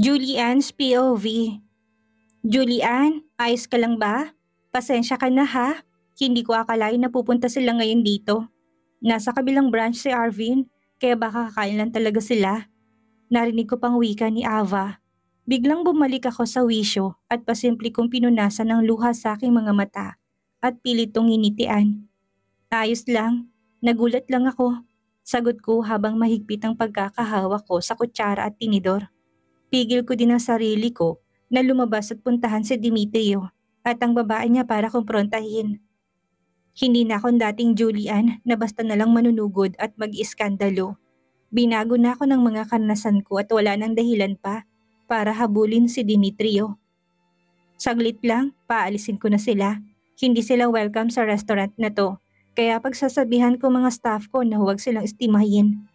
Julian's POV. Julian, ayos ka lang ba? Pasensya ka na ha. Hindi ko akalain na pupunta sila ngayon dito. Nasa kabilang branch si Arvin, kaya baka kakain lang talaga sila. Narinig ko pang wika ni Ava. Biglang bumalik ako sa wisyo at pasimple kong pinunasan ng luha sa aking mga mata at pilit tong nginitian. Ayos lang, nagulat lang ako. Sagot ko habang mahigpit ang pagkakahawak ko sa kutsara at tinidor. Pigil ko din ang sarili ko na lumabas at puntahan si Demetrio at ang babae niya para kumprontahin. Hindi na akong dating Julian na basta nalang manunugod at mag-iskandalo. Binago na ako ng mga karanasan ko at wala nang dahilan pa para habulin si Demetrio. Saglit lang, paalisin ko na sila. Hindi sila welcome sa restaurant na to, kaya pagsasabihan ko mga staff ko na huwag silang istimahin.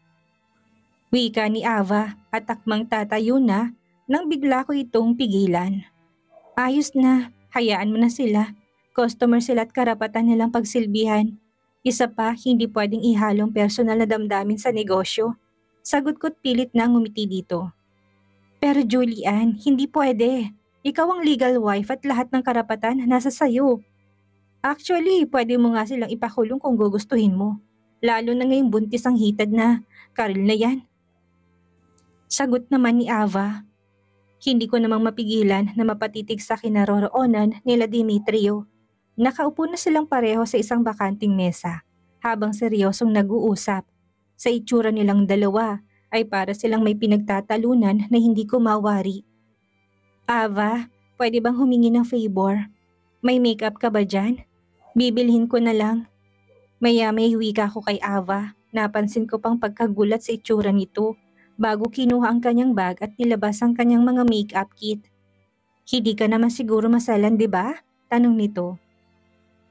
Wika ni Ava at takmang tatayo na nang bigla ko itong pigilan. Ayos na, hayaan mo na sila. Customer sila at karapatan nilang pagsilbihan. Isa pa, hindi pwedeng ihalong personal na damdamin sa negosyo. Sagot ko't pilit na ngumiti dito. Pero Julian, hindi pwede. Ikaw ang legal wife at lahat ng karapatan nasa sayo. Actually, pwede mo nga silang ipakulong kung gugustuhin mo. Lalo na ngayong buntis ang hitad na Karil na yan. Sagot naman ni Ava. Hindi ko namang mapigilan na mapatitig sa kinaroroonan nila Demetrio. Nakaupo na silang pareho sa isang bakanting mesa habang seryosong nag-uusap. Sa itsura nilang dalawa ay para silang may pinagtatalunan na hindi ko mawari. Ava, pwede bang humingi ng favor? May makeup ka ba dyan? Bibilhin ko na lang. May wika ko kay Ava. Napansin ko pang pagkagulat sa itsura nito bago kinuha ang kanyang bag at nilabas ang kanyang mga makeup kit. Hindi ka naman siguro masalan, di ba? Tanong nito.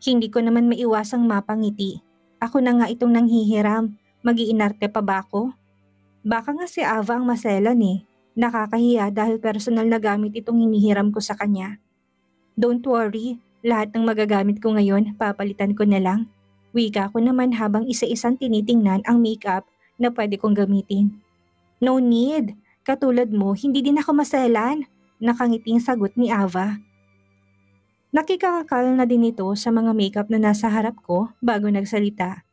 Hindi ko naman maiwasang mapangiti. Ako na nga itong nanghihiram. Mag-iinarte pa ba ako? Baka nga si Ava ang maselan eh. Nakakahiya dahil personal na gamit itong hinihiram ko sa kanya. Don't worry, lahat ng magagamit ko ngayon papalitan ko na lang. Wika ko naman habang isa-isang tinitingnan ang makeup na pwede kong gamitin. No need. Katulad mo, hindi din ako maselan. Nakangiting sagot ni Ava. Nakikakakal na din ito sa mga makeup na nasa harap ko bago nagsalita.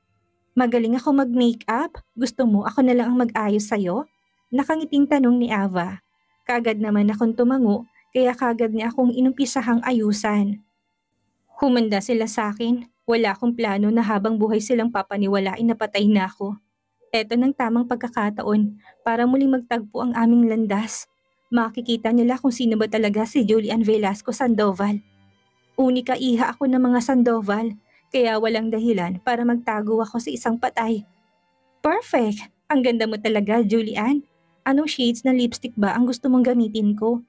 Magaling ako mag-makeup? Gusto mo ako na lang ang mag-ayos sa'yo? Nakangiting tanong ni Ava. Kagad naman akong tumango kaya kagad niya akong inumpisahang ayusan. Humanda sila sa akin. Wala akong plano na habang buhay silang papaniwalain na patay na ako. Eto ng tamang pagkakataon para muling magtagpo ang aming landas. Makikita nila kung sino ba talaga si Julian Velasco Sandoval. Unika iha ako ng mga Sandoval, kaya walang dahilan para magtago ako sa isang patay. Perfect! Ang ganda mo talaga, Julian. Anong shades na lipstick ba ang gusto mong gamitin ko?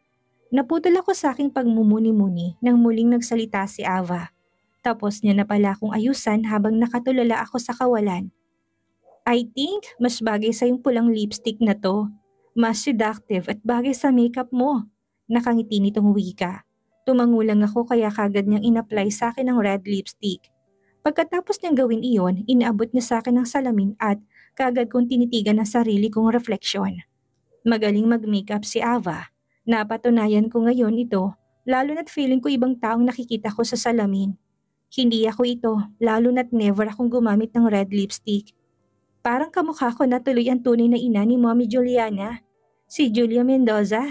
Naputol ako sa aking pagmumuni-muni nang muling nagsalita si Ava. Tapos niya na pala akong ayusan habang nakatulala ako sa kawalan. I think mas bagay sa yung pulang lipstick na to. Mas seductive at bagay sa makeup mo. Nakangiti nitong wika. Tumangulang ako kaya kagad niyang in-apply sa akin ng red lipstick. Pagkatapos niyang gawin iyon, inaabot niya sa akin ng salamin at kagad kong tinitigan ang sarili kong refleksyon. Magaling mag-makeup si Ava. Napatunayan ko ngayon ito, lalo na't feeling ko ibang taong nakikita ko sa salamin. Hindi ako ito, lalo na't never akong gumamit ng red lipstick. Parang kamukha ko na tuloy ang tunay na ina ni Mommy Juliana, si Julia Mendoza.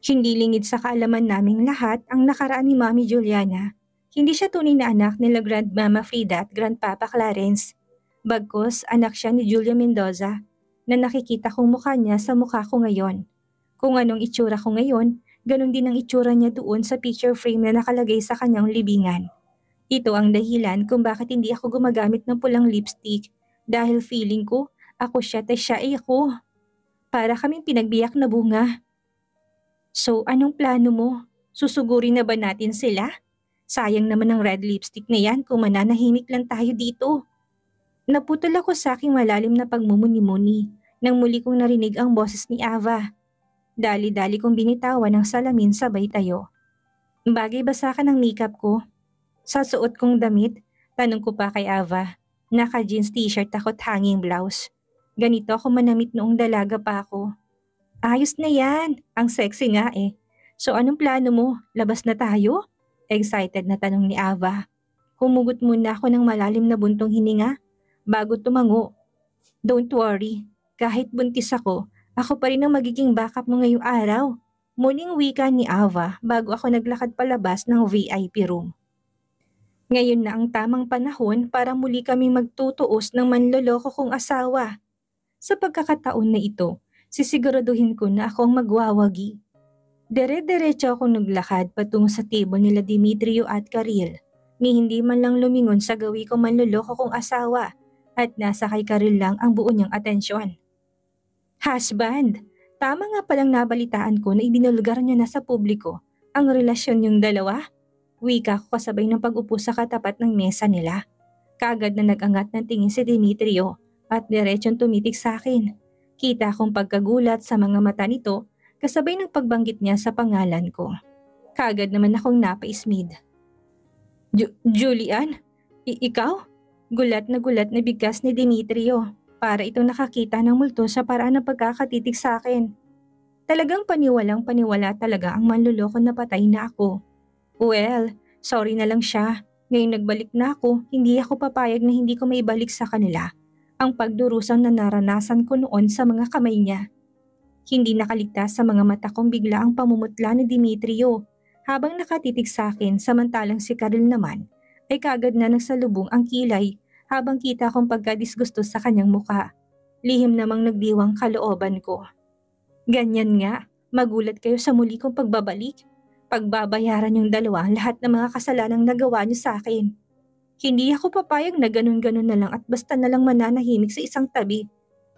Hindi lingid sa kaalaman naming lahat ang nakaraan ni Mommy Juliana. Hindi siya tunay na anak nila Grandmama Frida at Grandpapa Clarence. Bagkus, anak siya ni Julia Mendoza na nakikita kong mukha niya sa mukha ko ngayon. Kung anong itsura ko ngayon, ganun din ang itsura niya doon sa picture frame na nakalagay sa kanyang libingan. Ito ang dahilan kung bakit hindi ako gumagamit ng pulang lipstick dahil feeling ko ako siya at siya ay ako. Para kaming pinagbiyak na bunga. So anong plano mo? Susugurin na ba natin sila? Sayang naman ang red lipstick na yan kung mananahimik lang tayo dito. Naputol ako sa aking malalim na pagmumuni-muni nang muli kong narinig ang boses ni Ava. Dali-dali kong binitawan ang salamin sabay tayo. Bagay ba sa akin ang makeup ko? Sa suot kong damit, tanong ko pa kay Ava. Naka-jeans t-shirt ako at hanging blouse. Ganito ako manamit noong dalaga pa ako. Ayos na yan. Ang sexy nga eh. So anong plano mo? Labas na tayo? Excited na tanong ni Ava. Humugot muna ako ng malalim na buntong hininga bago tumango. Don't worry. Kahit buntis ako pa rin ang magiging backup mo ngayong araw. Muling wika ni Ava bago ako naglakad palabas ng VIP room. Ngayon na ang tamang panahon para muli kaming magtutuos ng manloloko kong asawa. Sa pagkakataon na ito, sisiguraduhin ko na ako ang magwawagi. Dire-diretso akong naglakad patungo sa table nila Demetrio at Karil, ni hindi man lang lumingon sa gawi kong manloloko kong asawa at nasa kay Karil lang ang buo niyang atensyon. Husband! Tama nga palang nabalitaan ko na ibinulgar niya na sa publiko ang relasyon niyong dalawa. Wika ko kasabay ng pag-upo sa katapat ng mesa nila. Kaagad na nag-angat ng tingin si Demetrio at diretsong tumitig sa akin. Kita kong pagkagulat sa mga mata nito kasabay ng pagbanggit niya sa pangalan ko. Kaagad naman akong napaismid. Julian? Ikaw? Gulat na bigkas ni Demetrio. Para itong nakakita ng multo sa paraan ng pagkakatitig sa akin. Talagang paniwalang-paniwala talaga ang manloloko na patay na ako. Well, sorry na lang siya. Ngayon nagbalik na ako, hindi ako papayag na hindi ko maibalik sa kanila ang pagdurusang na naranasan ko noon sa mga kamay niya. Hindi nakaligtas sa mga mata kong bigla ang pamumutla ni Demetrio habang nakatitig sa akin samantalang si Karil naman ay kaagad na nagsalubong ang kilay habang kita kong pagkadisgusto sa kanyang muka. Lihim namang nagdiwang kalooban ko. Ganyan nga, magulat kayo sa muli kong pagbabalik. Pagbabayaran yung dalawa lahat ng mga kasalanang nagawa niyo sa akin. Hindi ako papayag na ganun-ganun na lang at basta na lang mananahimik sa isang tabi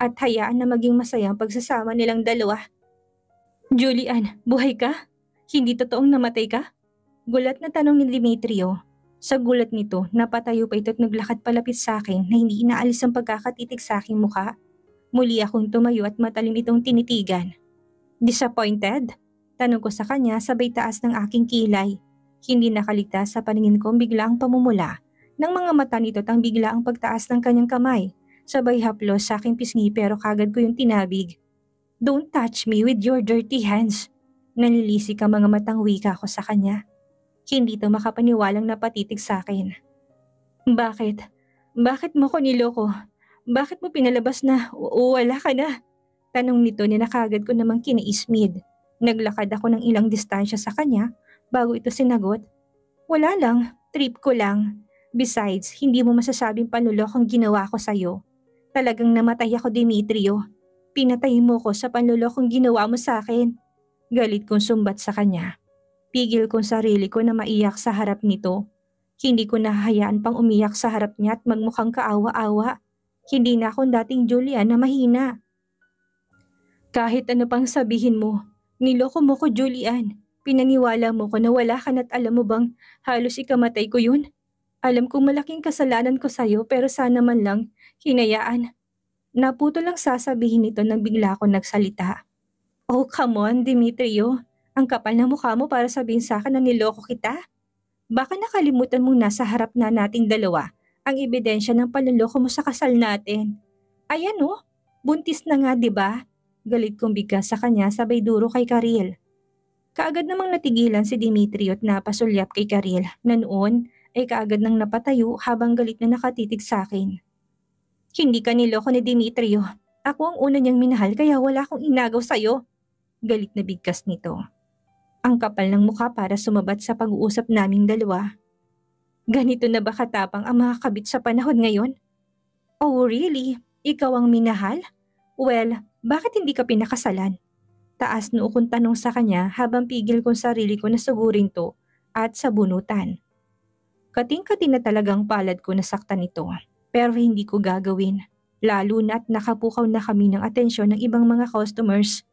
at hayaan na maging masaya ang pagsasama nilang dalawa. Julian, buhay ka? Hindi totoong namatay ka? Gulat na tanong ni Demetrio. Sa gulat nito, napatayo pa ito at naglakad palapit sa akin na hindi inaalis ang pagkakatitig sa aking mukha. Muli akong tumayo at matalim itong tinitigan. Disappointed? Tanong ko sa kanya sabay taas ng aking kilay. Hindi nakaligtas sa paningin ko bigla ang pamumula ng mga mata nito at ang bigla ang pagtaas ng kanyang kamay. Sabay haplos sa aking pisngi pero kagad ko yung tinabig. Don't touch me with your dirty hands. Nalilisik ang mga matang wika ko sa kanya. Hindi to makapaniwalang napatitig sa akin. Bakit? Bakit mo ko niloko? Bakit mo pinalabas na wala ka na? Tanong nito ni nakagad ko namang kinaismid. Naglakad ako ng ilang distansya sa kanya bago ito sinagot. Wala lang, trip ko lang. Besides, hindi mo masasabing panlulokong ginawa ko sa'yo. Talagang namatay ako, Demetrio. Pinatay mo ko sa panlulokong ginawa mo sa akin. Galit kong sumbat sa kanya. Pigil kong sarili ko na maiyak sa harap nito. Hindi ko nahahayaan pang umiyak sa harap niya at magmukhang kaawa-awa. Hindi na akong dating Julian na mahina. Kahit ano pang sabihin mo, niloko mo ko, Julian. Pinaniwala mo ko na wala ka na't alam mo bang halos ikamatay ko yun? Alam kong malaking kasalanan ko sa'yo pero sana man lang hinayaan. Naputo lang sasabihin nito nang bigla ako nagsalita. Oh come on, Demetrio. Ang kapal na mukha mo para sabihin sa akin na niloko kita? Baka nakalimutan mong nasa harap na nating dalawa ang ebidensya ng panloloko mo sa kasal natin. Ayan oh, buntis na nga 'di ba? Galit kong bigkas sa kanya sabay duro kay Karil. Kaagad namang natigilan si Demetrio at napasulyap kay Karil na noon ay kaagad nang napatayo habang galit na nakatitig sa akin. Hindi ka niloko ni Demetrio. Ako ang una niyang minahal kaya wala akong inagaw sa'yo. Galit na bigkas nito. Ang kapal ng mukha para sumabat sa pag-uusap naming dalawa. Ganito na ba katapang ang mga kabit sa panahon ngayon? Oh really? Ikaw ang minahal? Well, bakit hindi ka pinakasalan? Taas noo kong tanong sa kanya habang pigil kong sarili ko na sugurin to at sabunutan. Kating-kating na talagang palad ko nasaktan ito pero hindi ko gagawin. Lalo na't nakapukaw na kami ng atensyon ng ibang mga customers.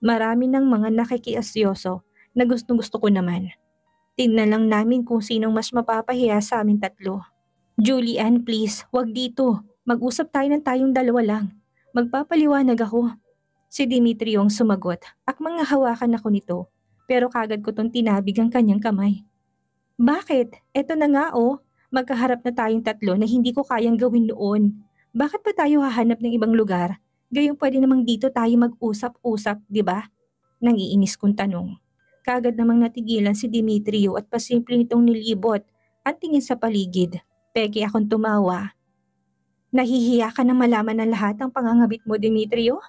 Marami ng mga nakikiasyoso na gustong-gusto ko naman. Tingnan lang namin kung sinong mas mapapahiya sa amin tatlo. Julian, please, wag dito. Mag-usap tayo ng tayong dalawa lang. Magpapaliwanag ako. Si Demetrio ang sumagot. Akmang hawakan ako nito, pero kagad ko tong tinabig ang kanyang kamay. Bakit? Eto na nga oh. Magkaharap na tayong tatlo na hindi ko kayang gawin noon. Bakit pa tayo hahanap ng ibang lugar? Gayong pwede namang dito tayo mag-usap-usap, di ba? Nangiinis kong tanong. Kaagad namang natigilan si Demetrio at pasimple nitong nilibot at tingin sa paligid. Peke akong tumawa. Nahihiya ka na malaman na lahat ang pangangabit mo, Demetrio?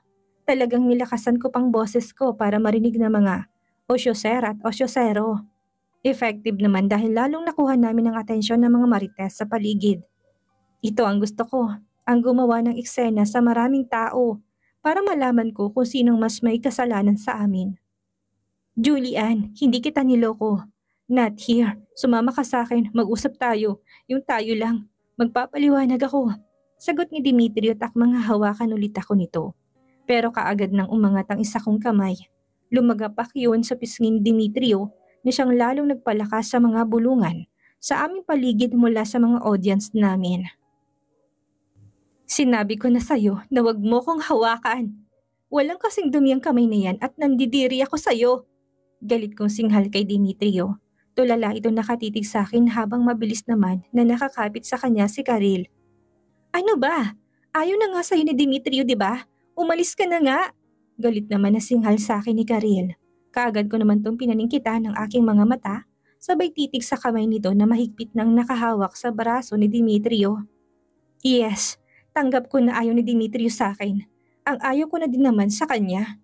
Talagang nilakasan ko pang boses ko para marinig na mga osyoser at osyosero. Effective naman dahil lalong nakuha namin ang atensyon ng mga marites sa paligid. Ito ang gusto ko, ang gumawa ng eksena sa maraming tao para malaman ko kung sinong mas may kasalanan sa amin. Julian, hindi kita niloko. Not here. Sumama ka sa akin, mag-usap tayo. Yung tayo lang. Magpapaliwanag ako. Sagot ni Demetrio at akmang hawakan ulit ako nito. Pero kaagad nang umangat ang isa kong kamay. Lumagapak yun sa pisngi ni Demetrio na siyang lalong nagpalakas sa mga bulungan sa aming paligid mula sa mga audience namin. Sinabi ko na sa'yo na wag mo kong hawakan. Walang kasing dumi ang kamay na yan at nandidiri ako sa'yo. Galit kong singhal kay Demetrio. Tulala ito nakatitig sa akin habang mabilis naman na nakakapit sa kanya si Karil. Ano ba? Ayaw na nga sa'yo ni Demetrio, di ba? Umalis ka na nga. Galit naman na singhal sa akin ni Karil. Kaagad ko naman tong pinaningkitan ng aking mga mata, sabay titig sa kamay nito na mahigpit nang nakahawak sa braso ni Demetrio. Yes, tanggap ko na ayaw ni Demetrio sa akin. Ang ayaw ko na din naman sa kanya.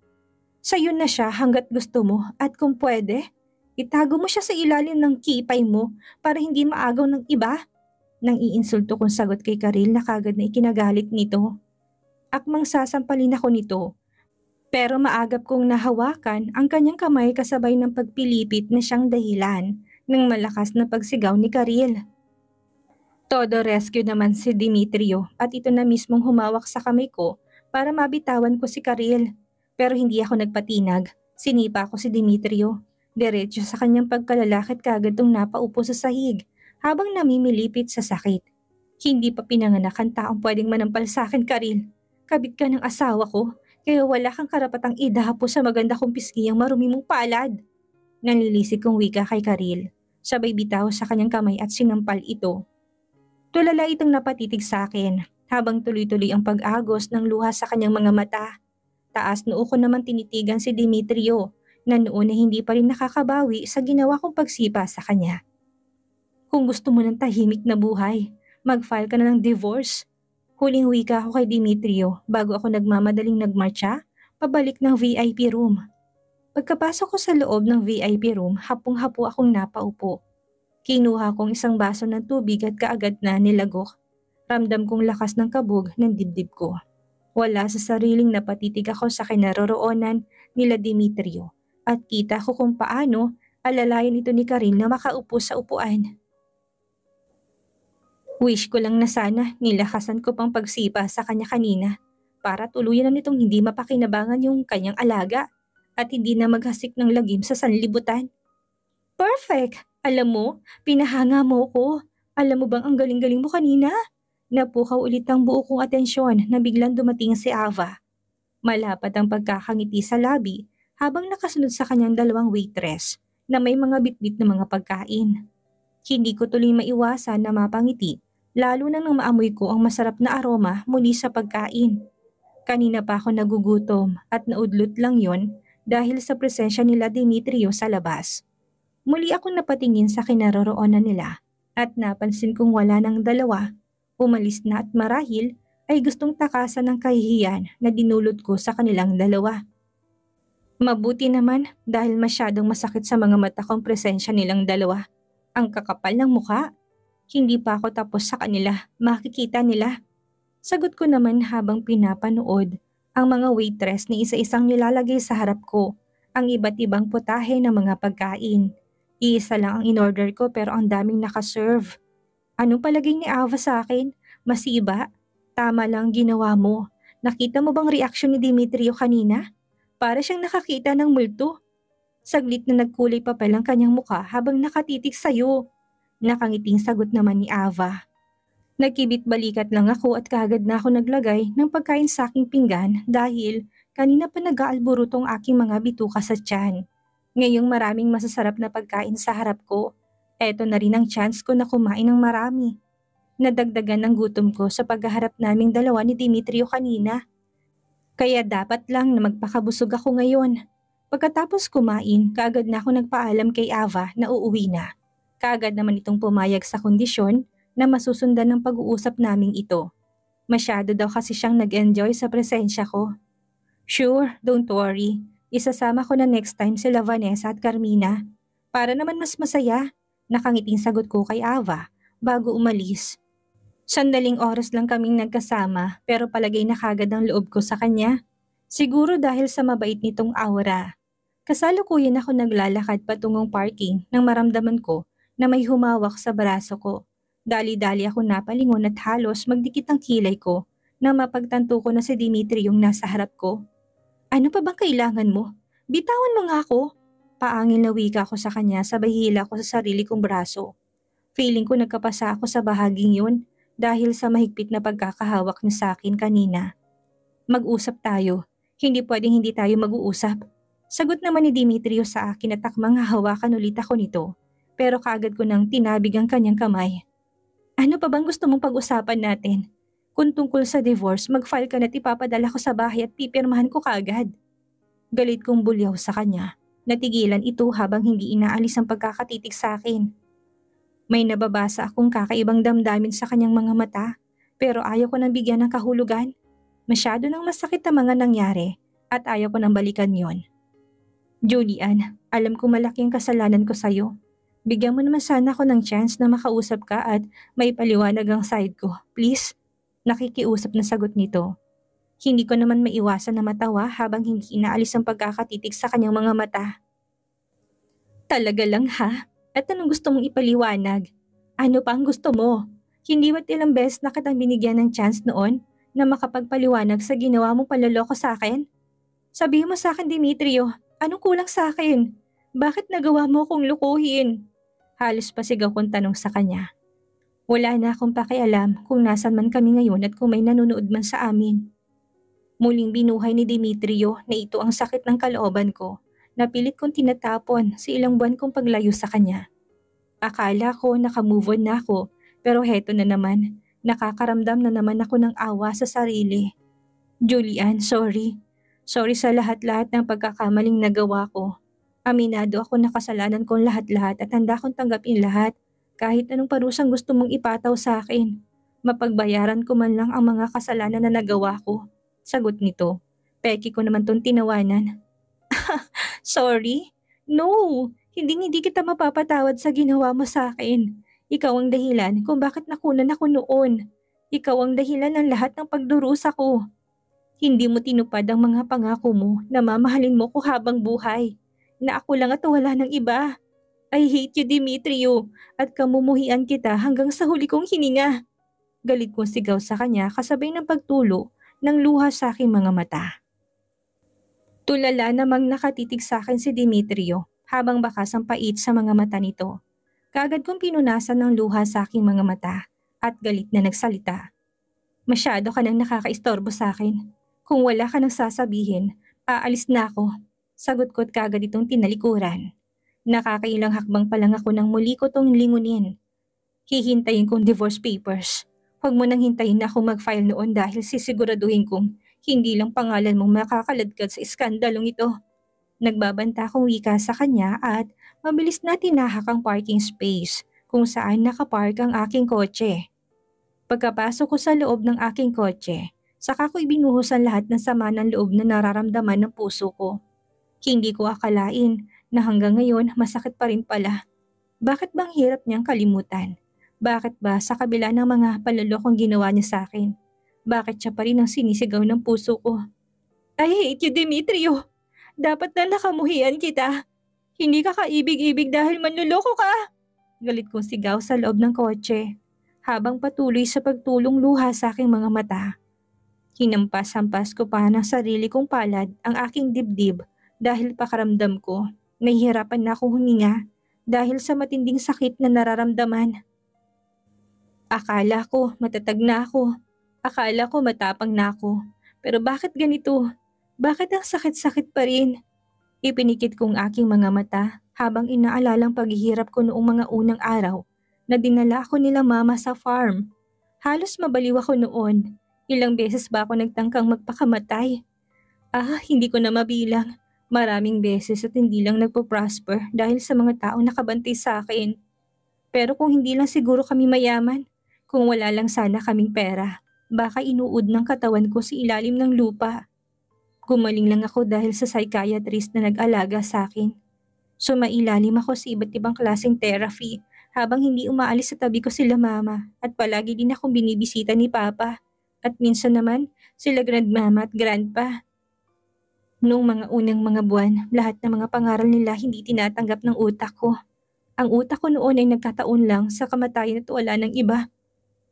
Sa'yo na siya hanggat gusto mo at kung pwede, itago mo siya sa ilalim ng kipay mo para hindi maagaw ng iba. Nang iinsulto kong sagot kay Karil na kagad na ikinagalit nito. Akmang sasampalin ako nito. Pero maagap kong nahawakan ang kanyang kamay kasabay ng pagpilipit na siyang dahilan ng malakas na pagsigaw ni Karil. Todo rescue naman si Demetrio at ito na mismong humawak sa kamay ko para mabitawan ko si Karil. Pero hindi ako nagpatinag. Sinipa ko si Demetrio. Diretso sa kanyang pagkalalakit kagad tong napaupo sa sahig habang namimilipit sa sakit. Hindi pa pinanganak ang taong pwedeng manampal sa akin, Karil. Kabit ka ng asawa ko, kaya wala kang karapatang idahapo sa maganda kong pisngi ang marumi mong palad. Nanlilisik kong wika kay Karil. Sabay bitaw sa kanyang kamay at sinampal ito. Tulala itong napatitig sa akin habang tuloy-tuloy ang pag-agos ng luha sa kanyang mga mata. Taas noo ko naman tinitigan si Demetrio na noon na hindi pa rin nakakabawi sa ginawa kong pagsipa sa kanya. Kung gusto mo ng tahimik na buhay, mag-file ka na ng divorce. Huling wika ako kay Demetrio bago ako nagmamadaling nagmarcha pabalik ng VIP room. Pagkapasok ko sa loob ng VIP room, hapong-hapo akong napaupo. Kinuha kong isang baso ng tubig at kaagad na nilagok. Ramdam kong lakas ng kabog ng dibdib ko. Wala sa sariling napatitig ako sa kinaroroonan nila Demetrio at kita ko kung paano alalayan ito ni Karil na makaupo sa upuan. Wish ko lang na sana nilakasan ko pang pagsipa sa kanya kanina para tuluyan na nitong hindi mapakinabangan yung kanyang alaga at hindi na maghasik ng lagim sa sanlibutan. Perfect! Alam mo, pinahanga mo ko. Alam mo bang ang galing-galing mo kanina? Napukaw ulit ang buo kong atensyon na biglang dumating si Ava. Malapad ang pagkakangiti sa labi habang nakasunod sa kanyang dalawang waitress na may mga bitbit na mga pagkain. Hindi ko tuloy maiwasan na mapangiti lalo na nang maamoy ko ang masarap na aroma muli sa pagkain. Kanina pa ako nagugutom at naudlot lang yon dahil sa presensya nila Demetrio sa labas. Muli akong napatingin sa kinaroroonan nila at napansin kong wala ng dalawa. Umalis na at marahil ay gustong takasan ng kahihiyan na dinulot ko sa kanilang dalawa. Mabuti naman dahil masyadong masakit sa mga mata kong presensya nilang dalawa. Ang kakapal ng mukha. Hindi pa ako tapos sa kanila, makikita nila. Sagot ko naman habang pinapanood ang mga waitress ni isa-isang nilalagay sa harap ko ang iba't ibang putahe ng mga pagkain. Iisa lang ang in-order ko pero ang daming nakaserve. Anong palagay ni Ava sa akin? Masiba? Tama lang ginawa mo. Nakita mo bang reaksyon ni Demetrio kanina? Para siyang nakakita ng multo. Saglit na nagkulay papel ang kanyang mukha habang nakatitig sa'yo. Nakangiting sagot naman ni Ava. Nagkibit-balikat lang ako at kaagad na ako naglagay ng pagkain sa aking pinggan dahil kanina pa nag-aalborotong aking mga bituka sa tiyan. Ngayong maraming masasarap na pagkain sa harap ko, eto na rin ang chance ko na kumain ng marami. Nadagdagan ng gutom ko sa paghaharap naming dalawa ni Demetrio kanina. Kaya dapat lang na magpakabusog ako ngayon. Pagkatapos kumain, kaagad na ako nagpaalam kay Ava na uuwi na. Kaagad naman itong pumayag sa kondisyon na masusundan ng pag-uusap naming ito. Masyado daw kasi siyang nag-enjoy sa presensya ko. Sure, don't worry. Isasama ko na next time sila Vanessa at Carmina. Para naman mas masaya, nakangiting sagot ko kay Ava bago umalis. Sandaling oras lang kaming nagkasama pero palagay na kagad ang loob ko sa kanya. Siguro dahil sa mabait nitong aura. Kasalukuyan ako naglalakad patungong parking nang maramdaman ko na may humawak sa braso ko. Dali-dali ako napalingon at halos magdikit ang kilay ko na mapagtanto ko na si Dimitri yung nasa harap ko. Ano pa bang kailangan mo? Bitawan mo nga ako. Paangin na wika ko sa kanya sabay hila ko sa sarili kong braso. Feeling ko nagkapasa ako sa bahaging yun dahil sa mahigpit na pagkakahawak niya sa akin kanina. Mag-usap tayo. Hindi pwedeng hindi tayo mag-uusap. Sagot naman ni Dimitrio sa akin at takmang hahawakan ulit ako nito. Pero kaagad ko nang tinabig ang kanyang kamay. Ano pa bang gusto mong pag-usapan natin? Kung tungkol sa divorce, mag-file ka na't ipapadala ko sa bahay at pipirmahan ko kaagad. Galit kong bulyaw sa kanya. Natigilan ito habang hindi inaalis ang pagkakatitig sa akin. May nababasa akong kakaibang damdamin sa kanyang mga mata, pero ayaw ko nang bigyan ng kahulugan. Masyado nang masakit ang mga nangyari at ayaw ko nang balikan yon. Julian, alam ko malaking kasalanan ko sa'yo. Bigyan mo naman sana ako ng chance na makausap ka at may paliwanag ang side ko. Please? Nakikiusap na sagot nito. Hindi ko naman maiwasan na matawa habang hindi inaalis ang pagkakatitig sa kanyang mga mata. Talaga lang ha? At anong gusto mong ipaliwanag? Ano pa ang gusto mo? Hindi ba't ilang beses na kitang binigyan ng chance noon na makapagpaliwanag sa ginawa mong panloloko sa akin? Sabihin mo sa akin, Dimitrio, anong kulang sa akin? Bakit nagawa mo akong lukuhin? Halos pasigaw kong tanong sa kanya. Wala na akong pakialam kung nasan man kami ngayon at kung may nanonood man sa amin. Muling binuhay ni Dimitrio na ito ang sakit ng kalooban ko. Napilit kong tinatapon sa ilang buwan kong paglayo sa kanya. Akala ko nakamove on na ako pero heto na naman, nakakaramdam na naman ako ng awa sa sarili. Julian, sorry. Sorry sa lahat-lahat ng pagkakamaling nagawa ko. Aminado ako na kasalanan kong lahat-lahat at handa kong tanggapin lahat kahit anong parusang gusto mong ipataw sa akin. Mapagbayaran ko man lang ang mga kasalanan na nagawa ko. Sagot nito. Peki ko naman tong tinawanan. Sorry? No! Hindi kita mapapatawad sa ginawa mo sa akin. Ikaw ang dahilan kung bakit nakunan ako noon. Ikaw ang dahilan ng lahat ng pagdurusa ko. Hindi mo tinupad ang mga pangako mo na mamahalin mo ko habang buhay. Na ako lang at wala ng iba. I hate you, Dimitrio, at kamumuhian kita hanggang sa huli kong hininga. Galit kong sigaw sa kanya kasabay ng pagtulo ng luha sa aking mga mata. Tulala namang nakatitig sa akin si Dimitrio habang bakas ang pait sa mga mata nito. Kaagad kong pinunasan ng luha sa aking mga mata at galit na nagsalita. Masyado ka nang nakakaistorbo sa akin. Kung wala ka nang sasabihin, aalis na ako. Sagot ko't kaagad itong tinalikuran. Nakakailang hakbang pa lang ako nang muli ko tong lingunin. Hihintayin kong divorce papers. Huwag mo nang hintayin na ako mag-file noon dahil sisiguraduhin kong hindi lang pangalan mong makakaladkad sa iskandalong ito. Nagbabanta akong wika sa kanya at mabilis na tinahak ang parking space kung saan nakapark ang aking kotse. Pagkapasok ko sa loob ng aking kotse, saka ko ibinuhos ang lahat ng sama ng loob na nararamdaman ng puso ko. Hindi ko akalain na hanggang ngayon masakit pa rin pala. Bakit bang hirap niyang kalimutan? Bakit ba sa kabila ng mga panlolokong ginawa niya sa akin? Bakit siya pa rin ang sinisigaw ng puso ko? I hate you, Dimitrio! Dapat na nakamuhian kita. Hindi ka kaibig-ibig dahil manloloko ka. Galit kong sigaw sa loob ng kotse habang patuloy sa pagtulong luha sa aking mga mata. Hinampas-hampas ko pa ng sarili kong palad ang aking dibdib dahil pakaramdam ko nahihirapan na akong huminga dahil sa matinding sakit na nararamdaman. Akala ko matatag na ako. Akala ko matapang na ako. Pero bakit ganito? Bakit ang sakit-sakit pa rin? Ipinikit kong aking mga mata habang inaalalang paghihirap ko noong mga unang araw na dinala ako nila mama sa farm. Halos mabaliw ako noon. Ilang beses ba ako nagtangkang magpakamatay? Hindi ko na mabilang. Maraming beses at hindi lang nagpo-prosper dahil sa mga taong nakabantay sa akin. Pero kung hindi lang siguro kami mayaman, kung wala lang sana kaming pera, baka inuud ng katawan ko sa ilalim ng lupa. Gumaling lang ako dahil sa psychiatrist na nag-alaga sa akin. Sumailalim ako sa iba't ibang klaseng therapy habang hindi umaalis sa tabi ko sila mama at palagi din akong binibisita ni papa at minsan naman sila grandmama at grandpa. Noong mga unang mga buwan, lahat ng mga pangaral nila hindi tinatanggap ng utak ko. Ang utak ko noon ay nagkataon lang sa kamatayan at wala ng iba.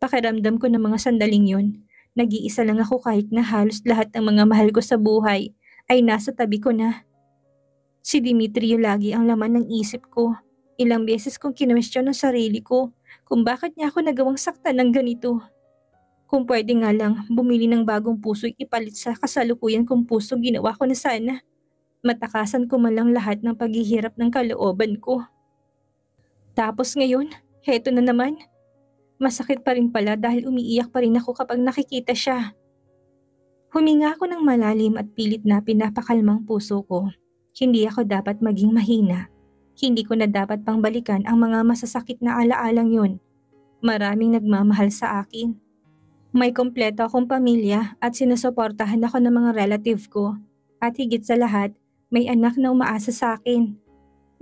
Pakiramdam ko ng mga sandaling yun. Nag-iisa lang ako kahit na halos lahat ng mga mahal ko sa buhay ay nasa tabi ko na. Si Dimitrio lagi ang laman ng isip ko. Ilang beses kong kinwestiyon ang sarili ko kung bakit niya ako nagawang saktan ng ganito. Kung pwede nga lang, bumili ng bagong puso ipalit sa kasalukuyan kong puso ginawa ko na sana. Matakasan ko man lang lahat ng paghihirap ng kalooban ko. Tapos ngayon, heto na naman. Masakit pa rin pala dahil umiiyak pa rin ako kapag nakikita siya. Huminga ako ng malalim at pilit na pinapakalmang puso ko. Hindi ako dapat maging mahina. Hindi ko na dapat pangbalikan ang mga masasakit na alaalang yun. Maraming nagmamahal sa akin. May kompleto akong pamilya at sinusuportahan ako ng mga relative ko. At higit sa lahat, may anak na umaasa sa akin.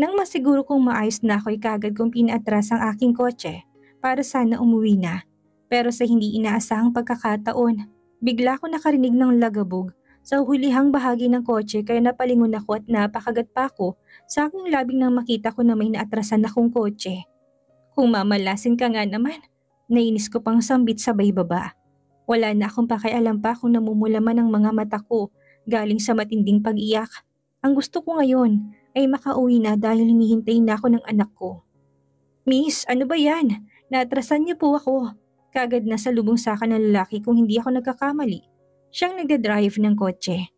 Nang masiguro kong maayos na ako'y kagad kong pinaatras ang aking kotse para sana umuwi na. Pero sa hindi inaasahang pagkakataon, bigla ko nakarinig ng lagabog sa hulihang bahagi ng kotse kaya napalingon ako at napakagat pa ako sa aking labing nang makita ko na may naatrasan akong kotse. Kung mamalasin ka nga naman, nainis ko pang sambit sabay baba. Wala na akong pakialam pa kung namumulaman ang mga mata ko galing sa matinding pag-iyak. Ang gusto ko ngayon ay makauwi na dahil hinihintay na ako ng anak ko. Miss, ano ba yan? Naatrasan niyo po ako. Kagad na salubong sa akin ng lalaki kung hindi ako nagkakamali. Siyang nagdadrive ng kotse.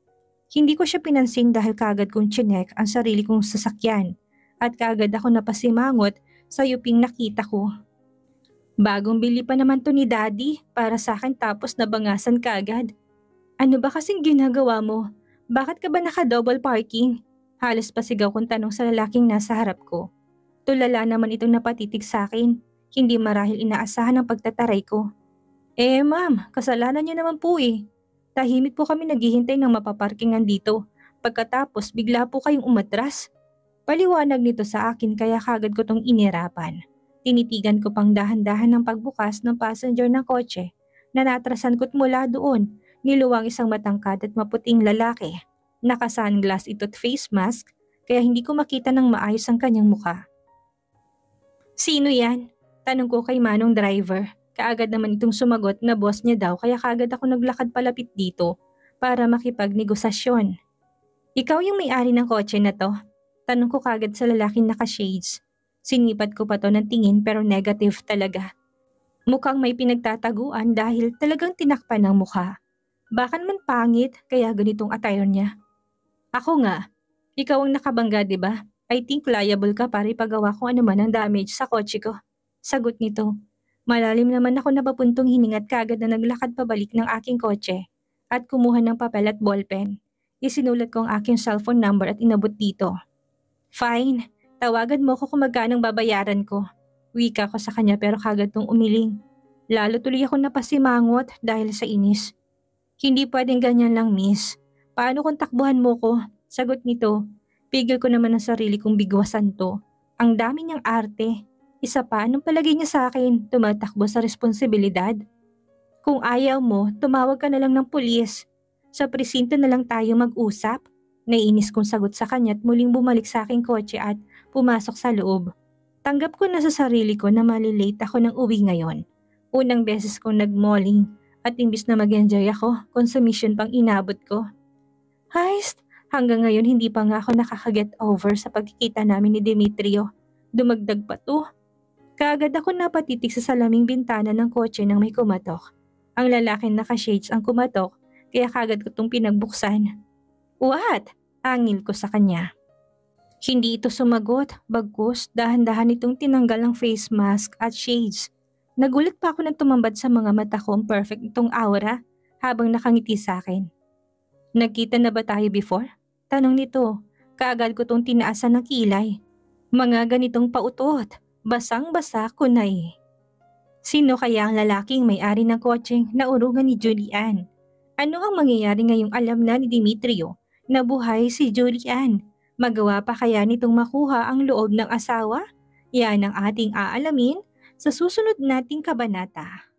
Hindi ko siya pinansin dahil kagad kong chinek ang sarili kong sasakyan at kagad ako napasimangot sa yuping nakita ko. Bagong bili pa naman to ni Daddy para sa akin tapos nabangasan kagad. Ano ba kasing ginagawa mo? Bakit ka ba naka-double parking? Halos pasigaw kong tanong sa lalaking nasa harap ko. Tulala naman itong napatitig sa akin. Hindi marahil inaasahan ang pagtataray ko. Ma'am, kasalanan niyo naman po eh. Tahimik po kami naghihintay ng mapaparkingan dito. Pagkatapos bigla po kayong umatras. Paliwanag nito sa akin kaya kagad ko tong inirapan. Tinitigan ko pang dahan-dahan ng pagbukas ng passenger ng kotse na natrasan ko't mula doon niluwang isang matangkad at maputing lalaki. Naka-sunglass ito't face mask kaya hindi ko makita ng maayos ang kanyang mukha. Sino yan? Tanong ko kay Manong driver. Kaagad naman itong sumagot na boss niya daw kaya kaagad ako naglakad palapit dito para makipagnegosasyon. Ikaw yung may-ari ng kotse na to? Tanong ko kaagad sa lalaking naka-shades. Sinipat ko pa to ng tingin pero negative talaga. Mukhang may pinagtataguan dahil talagang tinakpan ng mukha. Baka naman pangit kaya ganitong attire niya. Ako nga, ikaw ang nakabangga diba? I think liable ka para ipagawa kung ano man ang damage sa kotse ko. Sagot nito. Malalim naman ako napapuntong hiningat kagad na naglakad pabalik ng aking kotse at kumuha ng papel at ballpen. Isinulat ko ang aking cellphone number at inabot dito. Fine, tawagan mo ko kung magkanong babayaran ko. Wika ko sa kanya pero kagad tong umiling. Lalo tuloy ako napasimangot dahil sa inis. Hindi pwedeng ganyan lang miss. Paano kung takbuhan mo ko? Sagot nito. Pigil ko naman ang sarili kong bigwasan to. Ang dami niyang arte. Isa pa, anong palagay niya sa akin? Tumatakbo sa responsibilidad? Kung ayaw mo, tumawag ka na lang ng pulis. Sa presinto na lang tayo mag-usap. Naiinis kong sagot sa kanya at muling bumalik sa aking kotse at pumasok sa loob. Tanggap ko na sa sarili ko na malilate ako ng uwi ngayon. Unang beses kong nag-malling at imbis na mag-enjoy ako, consumption pang inabot ko. Heist, hanggang ngayon hindi pa nga ako nakaka-get over sa pagkikita namin ni Demetrio. Dumagdag pa to. Kaagad ako napatitig sa salaming bintana ng kotse nang may kumatok. Ang lalaking naka-shades ang kumatok kaya kagad ko itong pinagbuksan. What? Angil ko sa kanya. Hindi ito sumagot, bagkus dahan-dahan itong tinanggal ang face mask at shades. Nagulat pa ako nang tumambad sa mga mata ko ang perfect itong aura habang nakangiti sa akin. Nagkita na ba tayo before? Tanong nito. Kaagad ko tong tinaasan ng kilay. Mga ganitong pautot. Basang-basa ko na eh. Sino kaya ang lalaking may-ari ng kotseng na urungan ni Julian? Ano ang mangyayari ngayong alam na ni Demetrio na buhay si Julian? Magawa pa kaya nitong makuha ang loob ng asawa? Yan ang ating aalamin sa susunod nating kabanata.